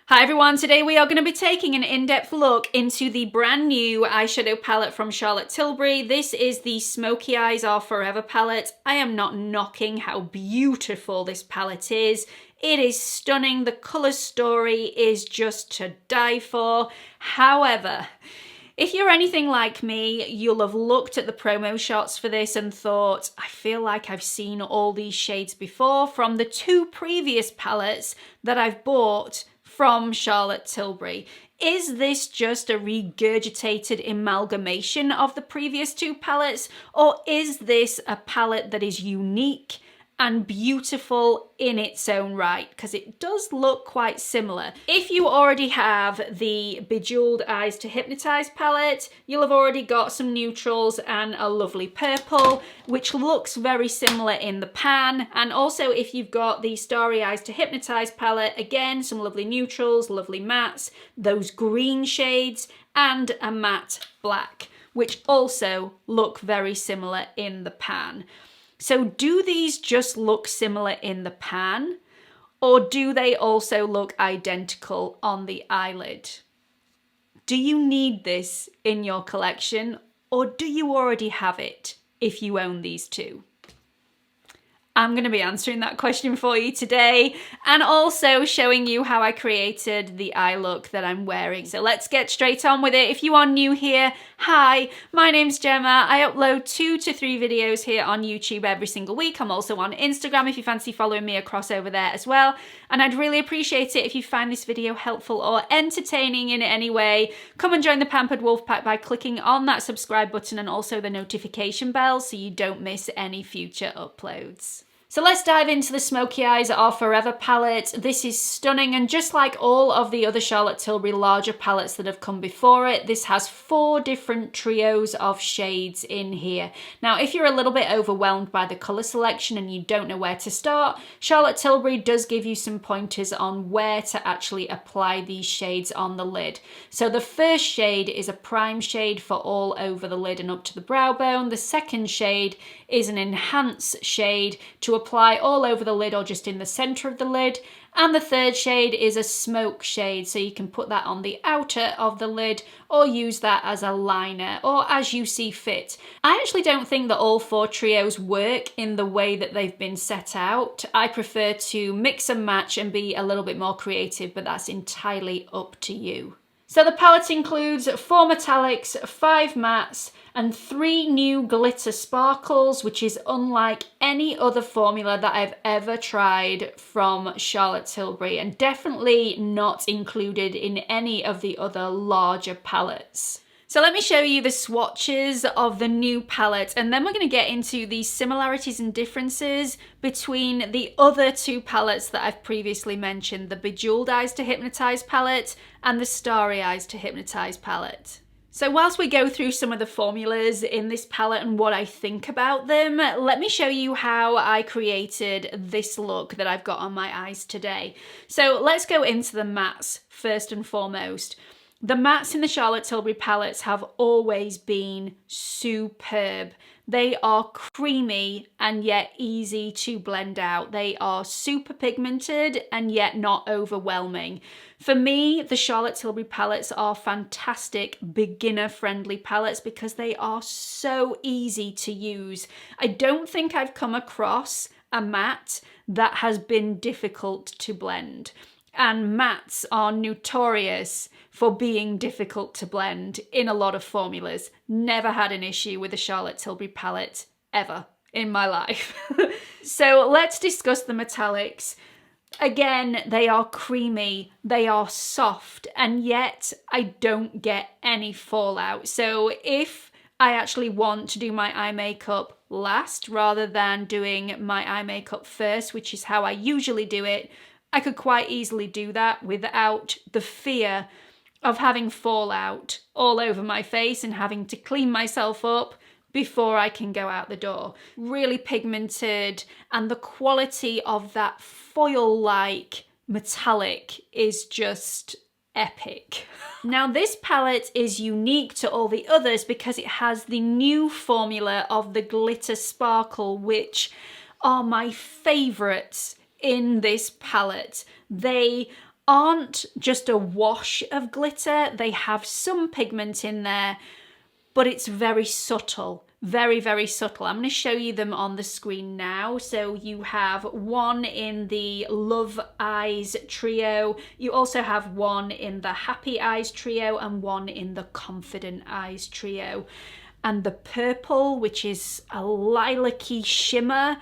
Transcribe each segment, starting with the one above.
Hi everyone, today we are going to be taking an in-depth look into the brand new eyeshadow palette from Charlotte Tilbury. This is the Smoky Eyes Are Forever palette. I am not knocking how beautiful this palette is. It is stunning. The colour story is just to die for. However, if you're anything like me, you'll have looked at the promo shots for this and thought, I feel like I've seen all these shades before from the two previous palettes that I've bought from Charlotte Tilbury. Is this just a regurgitated amalgamation of the previous two palettes, or is this a palette that is unique and beautiful in its own right? Because it does look quite similar. If you already have the Bejewelled Eyes to Hypnotise palette, you'll have already got some neutrals and a lovely purple, which looks very similar in the pan. And also if you've got the Starry Eyes to Hypnotise palette, again, some lovely neutrals, lovely mattes, those green shades, and a matte black, which also look very similar in the pan. So do these just look similar in the pan, or do they also look identical on the eyelid? Do you need this in your collection, or do you already have it if you own these two? I'm going to be answering that question for you today, and also showing you how I created the eye look that I'm wearing. So let's get straight on with it. If you are new here, hi, my name's Gemma. I upload 2 to 3 videos here on YouTube every single week. I'm also on Instagram if you fancy following me across over there as well. And I'd really appreciate it if you find this video helpful or entertaining in any way. Come and join the Pampered Wolf Pack by clicking on that subscribe button and also the notification bell so you don't miss any future uploads. So let's dive into the Smoky Eyes Are Forever palette. This is stunning, and just like all of the other Charlotte Tilbury larger palettes that have come before it, this has 4 different trios of shades in here. Now, if you're a little bit overwhelmed by the colour selection and you don't know where to start, Charlotte Tilbury does give you some pointers on where to actually apply these shades on the lid. So the first shade is a prime shade for all over the lid and up to the brow bone. The second shade is an enhance shade to apply all over the lid or just in the center of the lid. And the third shade is a smoke shade, so you can put that on the outer of the lid or use that as a liner or as you see fit. I actually don't think that all 4 trios work in the way that they've been set out. I prefer to mix and match and be a little bit more creative, but that's entirely up to you. So the palette includes 4 metallics, 5 mattes, and 3 new glitter sparkles, which is unlike any other formula that I've ever tried from Charlotte Tilbury, and definitely not included in any of the other larger palettes. So let me show you the swatches of the new palette, and then we're going to get into the similarities and differences between the other 2 palettes that I've previously mentioned, the Bejewelled Eyes to Hypnotise palette and the Starry Eyes to Hypnotise palette. So whilst we go through some of the formulas in this palette and what I think about them, let me show you how I created this look that I've got on my eyes today. So let's go into the mattes first and foremost. The mattes in the Charlotte Tilbury palettes have always been superb. They are creamy and yet easy to blend out. They are super pigmented and yet not overwhelming. For me, the Charlotte Tilbury palettes are fantastic beginner-friendly palettes because they are so easy to use. I don't think I've come across a matte that has been difficult to blend. And mattes are notorious for being difficult to blend in a lot of formulas. Never had an issue with a Charlotte Tilbury palette ever in my life. So let's discuss the metallics. Again, they are creamy, they are soft, and yet I don't get any fallout. So if I actually want to do my eye makeup last rather than doing my eye makeup first, which is how I usually do it, I could quite easily do that without the fear of having fallout all over my face and having to clean myself up before I can go out the door. Really pigmented, and the quality of that foil-like metallic is just epic. Now this palette is unique to all the others because it has the new formula of the glitter sparkle, which are my favourites in this palette. They aren't just a wash of glitter. They have some pigment in there, but it's very subtle. Very, very subtle. I'm going to show you them on the screen now. So you have one in the Love Eyes trio. You also have one in the Happy Eyes trio and one in the Confident Eyes trio. And the purple, which is a lilac-y shimmer,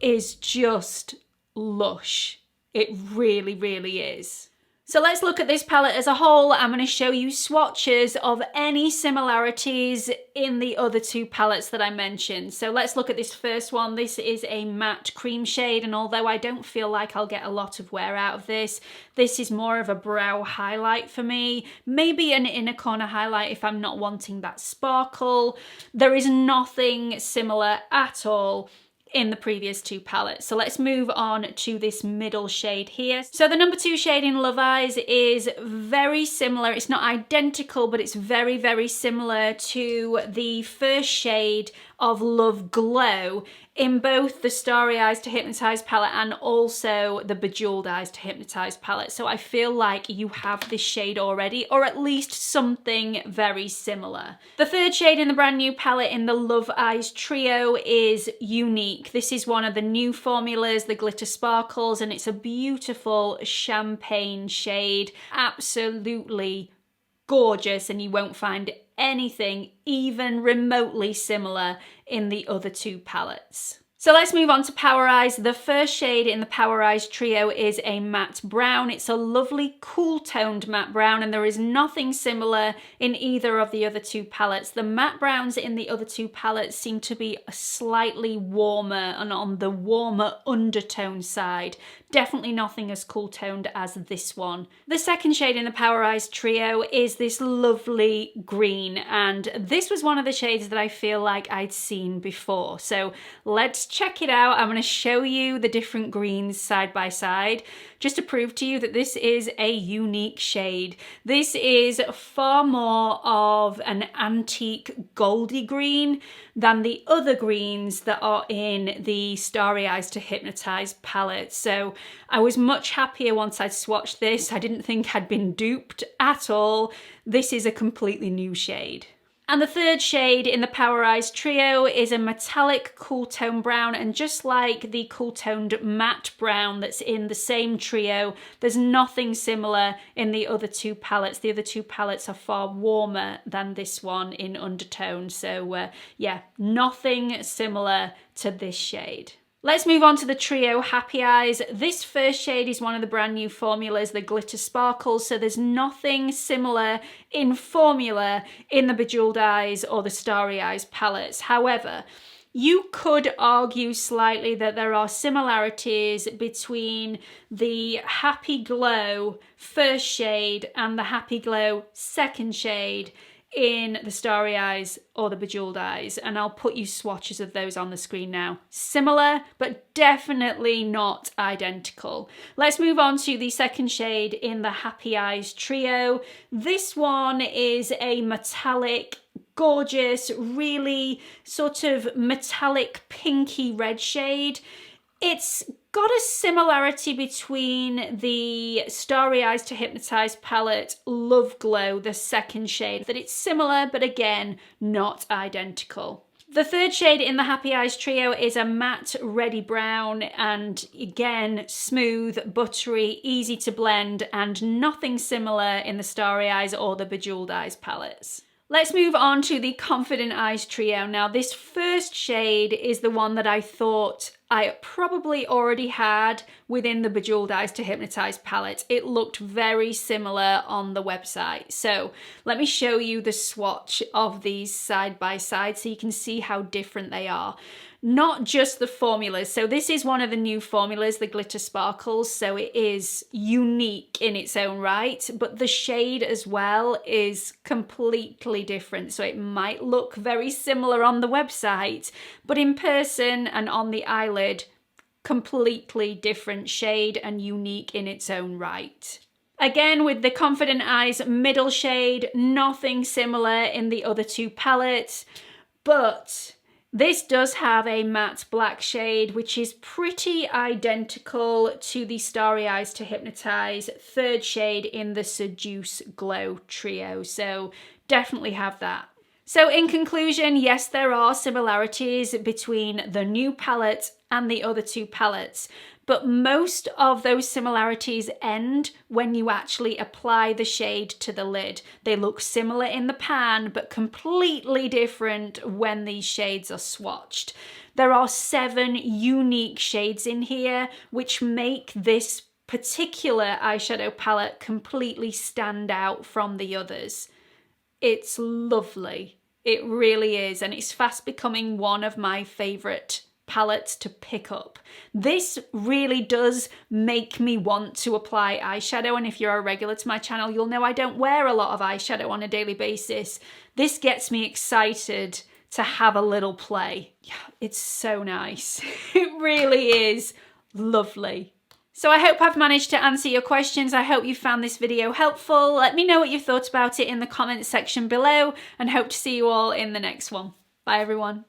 is just lush. It really, really is. So let's look at this palette as a whole. I'm going to show you swatches of any similarities in the other two palettes that I mentioned. So let's look at this first one. This is a matte cream shade, and although I don't feel like I'll get a lot of wear out of this, this is more of a brow highlight for me. Maybe an inner corner highlight if I'm not wanting that sparkle. There is nothing similar at all in the previous two palettes. So let's move on to this middle shade here. So the number 2 shade in Love Eyes is very similar. It's not identical, but it's very, very similar to the first shade of Love Glow in both the Starry Eyes to Hypnotise palette and also the Bejewelled Eyes to Hypnotise palette. So I feel like you have this shade already, or at least something very similar. The third shade in the brand new palette in the Love Eyes trio is Unique. This is one of the new formulas, the Glitter Sparkles, and it's a beautiful champagne shade. Absolutely gorgeous, and you won't find anything even remotely similar in the other two palettes. So let's move on to Power Eyes. The first shade in the Power Eyes trio is a matte brown. It's a lovely cool toned matte brown, and there is nothing similar in either of the other two palettes. The matte browns in the other two palettes seem to be slightly warmer and on the warmer undertone side. Definitely nothing as cool toned as this one. The second shade in the Power Eyes trio is this lovely green, and this was one of the shades that I feel like I'd seen before. So let's check it out. I'm going to show you the different greens side by side just to prove to you that this is a unique shade. This is far more of an antique goldy green than the other greens that are in the Starry Eyes to Hypnotise palette. So I was much happier once I'd swatched this. I didn't think I'd been duped at all. This is a completely new shade. And the third shade in the Power Eyes trio is a metallic cool tone brown, and just like the cool toned matte brown that's in the same trio, there's nothing similar in the other two palettes. The other two palettes are far warmer than this one in undertone, so yeah, nothing similar to this shade. Let's move on to the trio Happy Eyes. This first shade is one of the brand new formulas, the Glitter Sparkles, so there's nothing similar in formula in the Bejewelled Eyes or the Starry Eyes palettes. However, you could argue slightly that there are similarities between the Happy Glow first shade and the Happy Glow second shade in the Starry Eyes or the Bejewelled Eyes, and I'll put you swatches of those on the screen now. Similar, but definitely not identical. Let's move on to the second shade in the Happy Eyes trio. This one is a metallic, gorgeous, really sort of metallic pinky red shade. It's got a similarity between the Starry Eyes to Hypnotise palette, Love Glow, the second shade, that it's similar, but again, not identical. The third shade in the Happy Eyes trio is a matte reddy brown, and again, smooth, buttery, easy to blend, and nothing similar in the Starry Eyes or the Bejewelled Eyes palettes. Let's move on to the Confident Eyes trio. Now, this first shade is the one that I thought I probably already had within the Bejewelled Eyes to Hypnotise palette. It looked very similar on the website. So let me show you the swatch of these side by side so you can see how different they are. Not just the formulas. So this is one of the new formulas, the Glitter Sparkles, so it is unique in its own right, but the shade as well is completely different. So it might look very similar on the website, but in person and on the eyelid, completely different shade and unique in its own right. Again, with the Confident Eyes middle shade, nothing similar in the other two palettes, but This does have a matte black shade, which is pretty identical to the Starry Eyes to Hypnotise third shade in the Seduce Glow trio. So definitely have that. So in conclusion, yes, there are similarities between the new palette and the other two palettes, but most of those similarities end when you actually apply the shade to the lid. They look similar in the pan, but completely different when these shades are swatched. There are 7 unique shades in here, which make this particular eyeshadow palette completely stand out from the others. It's lovely. It really is, and it's fast becoming one of my favourite palettes to pick up. This really does make me want to apply eyeshadow, and if you're a regular to my channel, you'll know I don't wear a lot of eyeshadow on a daily basis. This gets me excited to have a little play. Yeah, it's so nice. It really is lovely. So I hope I've managed to answer your questions. I hope you found this video helpful. Let me know what you thought about it in the comments section below, and hope to see you all in the next one. Bye everyone.